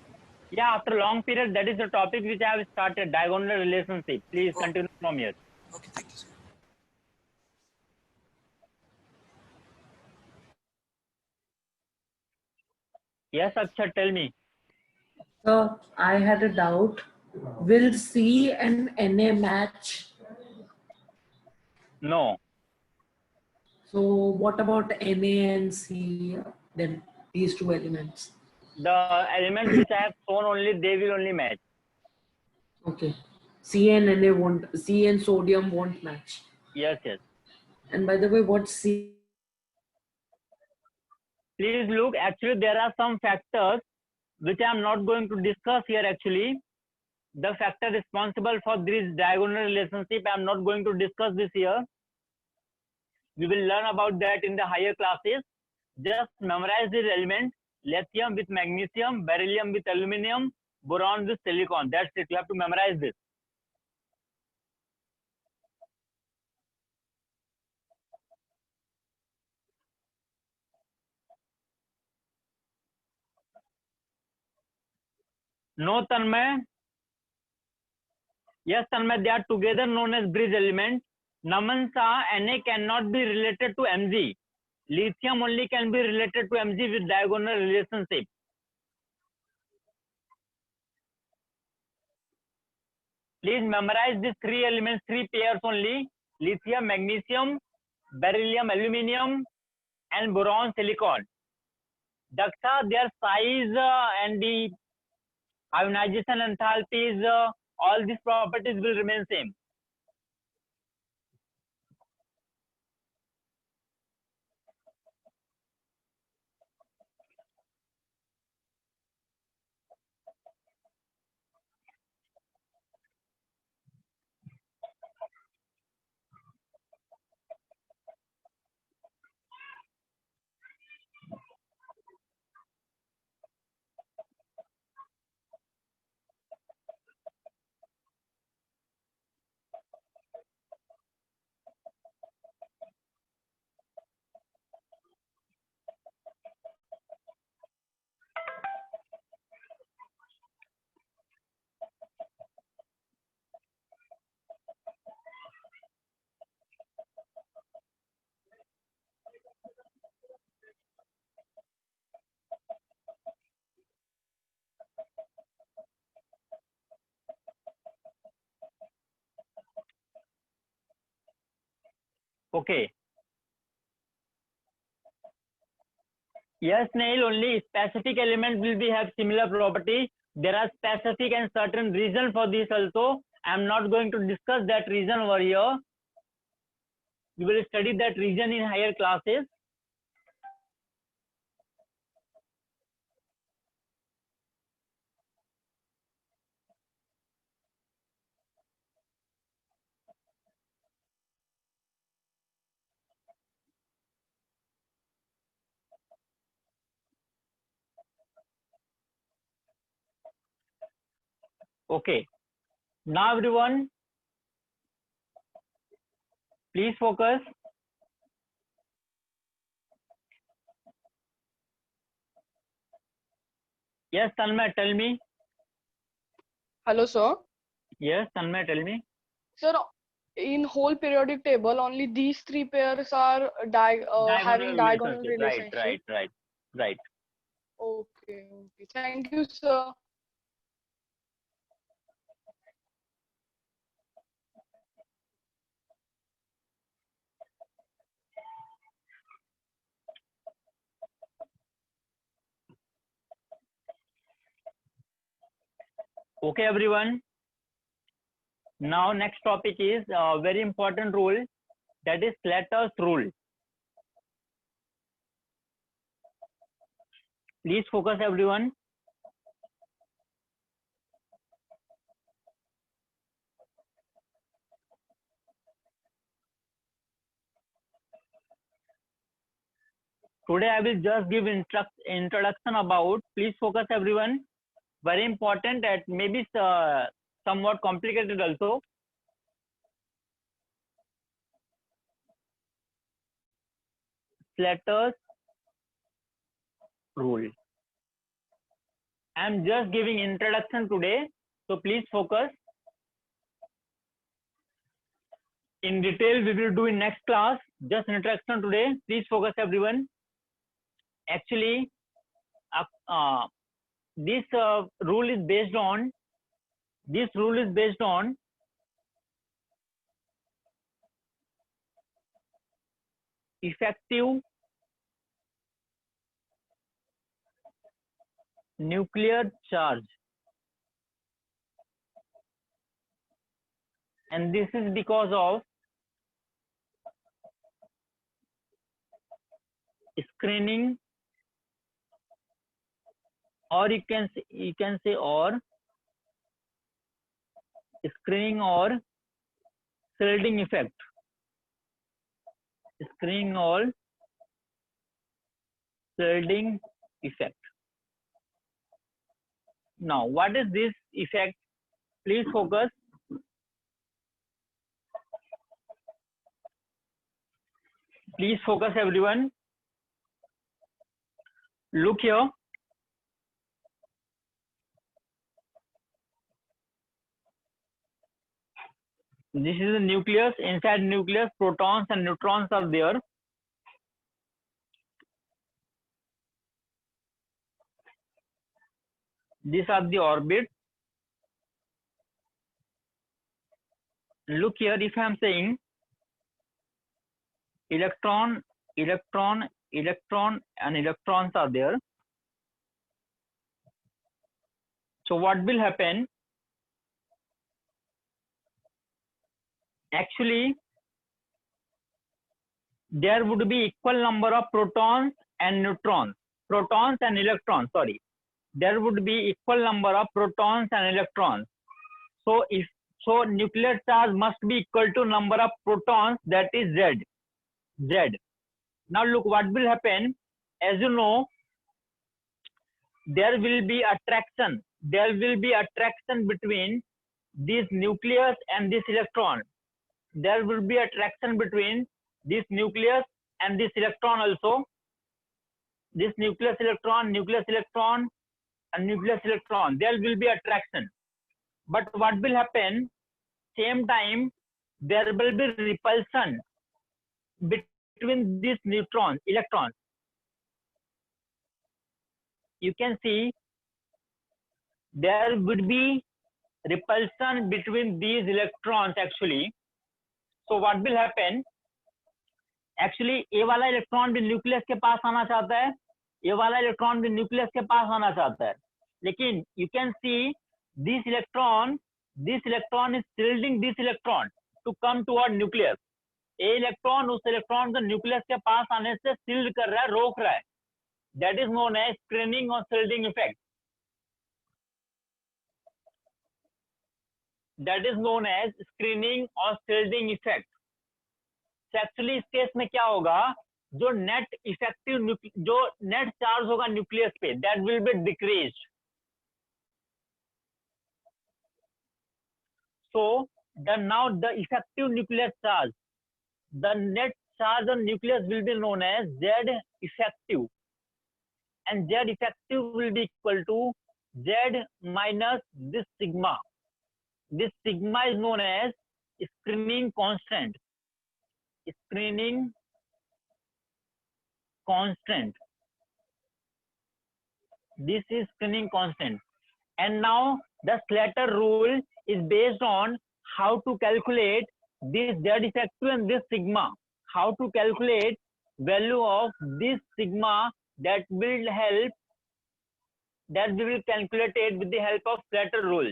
Yeah, after long period, that is the topic which I have started, diagonal relationship. Please Oh. continue from here. Okay, thank you, sir. Yes, Akshat, tell me. So I had a doubt. Will C and Na match? No. So what about Na and C? Then these two elements. The elements which I have shown only, they will only match. Okay. C and Na won't. C and sodium won't match. Yes, yes. And by the way, what's C? Please look, actually there are some factors which I am not going to discuss here actually. The factor responsible for this diagonal relationship, I am not going to discuss this here. We will learn about that in the higher classes. Just memorize these elements: lithium with magnesium, beryllium with aluminum, boron with silicon. That's it. You have to memorize this. No, Tanmay. Yes, Tanmay, they are together known as bridge elements. Naman Shah, Na cannot be related to Mg. Lithium only can be related to Mg with diagonal relationship. Please memorize these three elements, three pairs only: lithium, magnesium, beryllium, aluminium, and boron, silicon. Daksha, their size and the ionization enthalpies, all these properties will remain same. Okay. Yes, Neil, only specific element will be have similar property. There are specific and certain reason for this also. I am not going to discuss that reason over here. We will study that reason in higher classes. Okay. Now everyone, please focus. Yes, Tanmay, tell me. Hello, sir. Yes, Tanmay, tell me. Sir, in whole periodic table, only these three pairs are having Diagonal diagonal relationship. Right, relationship. right. Okay, okay. Thank you, sir. Okay, everyone. Now next topic is a very important rule, that is Slater's rule. Please focus, everyone. Today I will just give introduction about. Please focus, everyone. Very important, that maybe somewhat complicated also. Slater's rule. I am just giving introduction today, so please focus. In detail, we will do in next class. Just introduction today. Please focus, everyone. Actually, this rule is based on. This rule is based on effective nuclear charge, and this is because of screening, or you can say or screening or shielding effect. Screening or shielding effect. Now, what is this effect? Please focus. Please focus, everyone. Look here. This is the nucleus. Inside nucleus, protons and neutrons are there. These are the orbits. Look here, if I am saying electron, electron, electron, and electrons are there. So what will happen? Actually, there would be equal number of protons and neutrons, protons and electrons, sorry. There would be equal number of protons and electrons. So if so, nuclear charge must be equal to number of protons, that is Z. Z. Now look what will happen. As you know, there will be attraction. There will be attraction between this nucleus and this electron. There will be attraction between this nucleus and this electron also. This nucleus electron, and nucleus electron. There will be attraction. But what will happen? Same time, there will be repulsion between these neutrons, electrons. You can see there would be repulsion between these electrons actually. So what will happen? Actually A वाला electron भी nucleus के पास आना चाहता है, ये वाला electron भी nucleus के पास आना चाहता है, लेकिन you can see this electron is shielding this electron to come toward nucleus. A electron उस इलेक्ट्रॉन को न्यूक्लियस के पास आने से शील्ड कर रहा है, रोक रहा है। That is known as screening और shielding effect. That is known as screening और शील्डिंग इफेक्ट। एक्चुअली इस केस में क्या होगा, जो नेट इफेक्टिव जो नेट चार्ज होगा न्यूक्लियस पे, that will be decrease. So now the effective nuclear charge, the net charge on nucleus will be known as Z effective, and Z effective will be equal to Z minus this sigma. This sigma is known as screening constant. Screening constant. This is screening constant. And now the Slater rule is based on how to calculate this Z effective and this sigma. How to calculate value of this sigma, that will help, that we will calculate it with the help of Slater rule.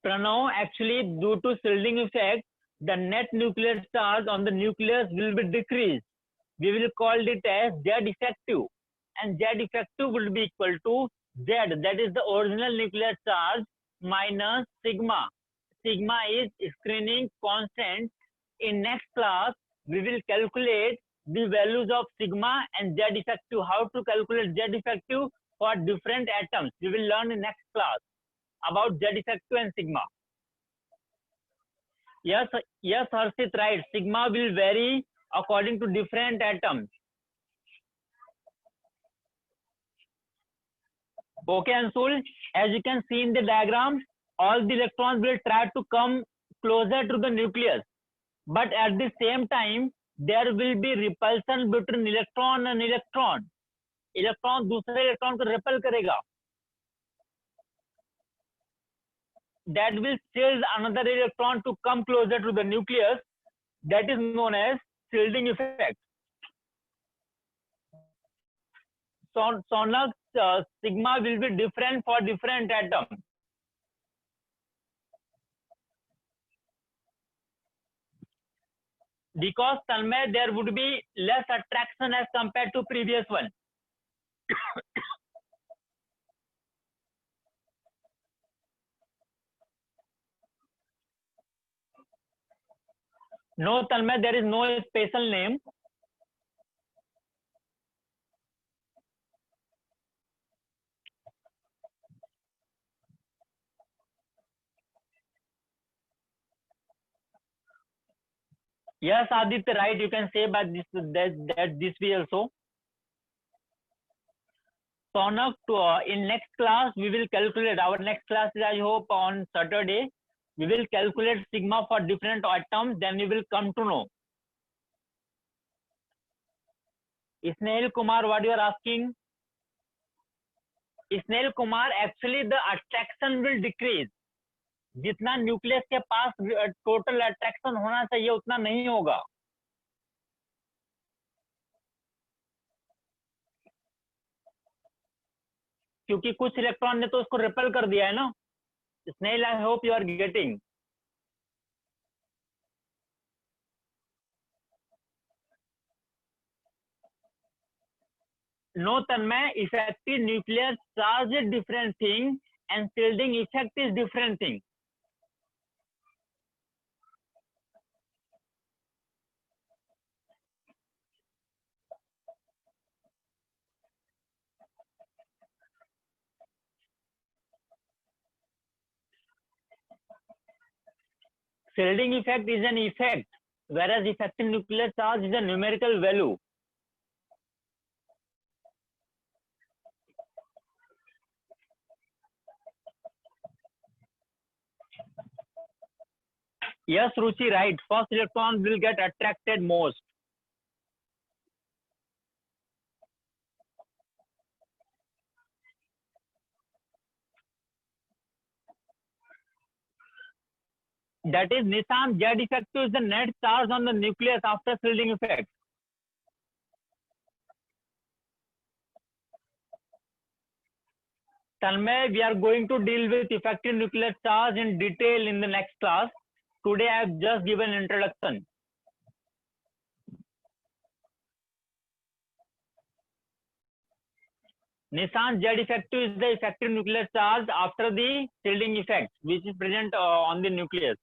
Pranav, actually due to shielding effect, the net nuclear charge on the nucleus will be decreased. We will call it as Z effective, and Z effective will be equal to Z, that is the original nuclear charge, minus sigma. Sigma is screening constant. In next class, we will calculate the values of sigma and Z effective. How to calculate Z effective for different atoms, we will learn in next class about Z effective and sigma. Yes, Harshit, right. Sigma will vary according to different atoms. Okay, Anshul, as you can see in the diagram, all the electrons will try to come closer to the nucleus, but at the same time there will be repulsion between electron and electron. Electron दूसरे electron को repel करेगा, that will shield another electron to come closer to the nucleus. That is known as shielding effect. So Sonak, sigma will be different for different atoms. Because Tanmay, there would be less attraction as compared to previous one. No, Tanmay, there is no special name. Yes, Aditya, right. You can say, but this way also. Sonak, in next class we will calculate. Our next class is, I hope, on Saturday. We will calculate sigma for different atoms. Then we will come to know. Ismail Kumar, what you are asking? Ismail Kumar, actually the attraction will decrease. जितना nucleus के पास total attraction होना चाहिए उतना नहीं होगा. क्योंकि कुछ electron ने तो उसको रिपेल कर दिया है ना. Snell, I hope you are getting. No, Tanmay, effective nuclear charge is different thing and shielding effect is different thing. Shielding effect is an effect, whereas effective nuclear charge is a numerical value. Yes, Ruchi, right. First electron will get attracted most. That is, Nissan, Z effective is the net charge on the nucleus after shielding effect. Tanmay, we are going to deal with effective nuclear charge in detail in the next class. Today I have just given introduction. Nissan Z effective is the effective nuclear charge after the shielding effect, which is present on the nucleus.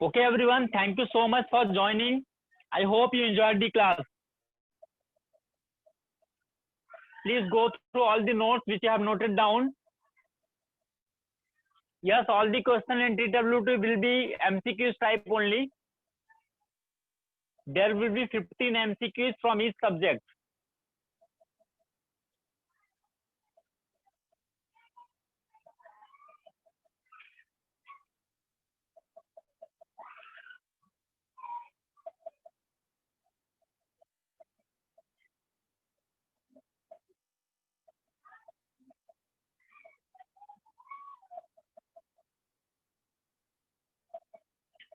Okay, everyone, thank you so much for joining. I hope you enjoyed the class. Please go through all the notes which you have noted down. Yes, all the question in TWT will be MCQs type only. There will be 15 MCQs from each subject.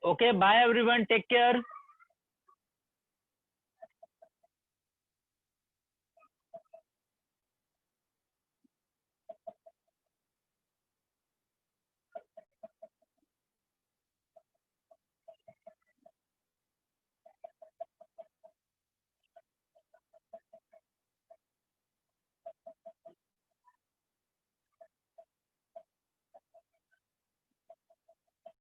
Okay, bye everyone. Take care.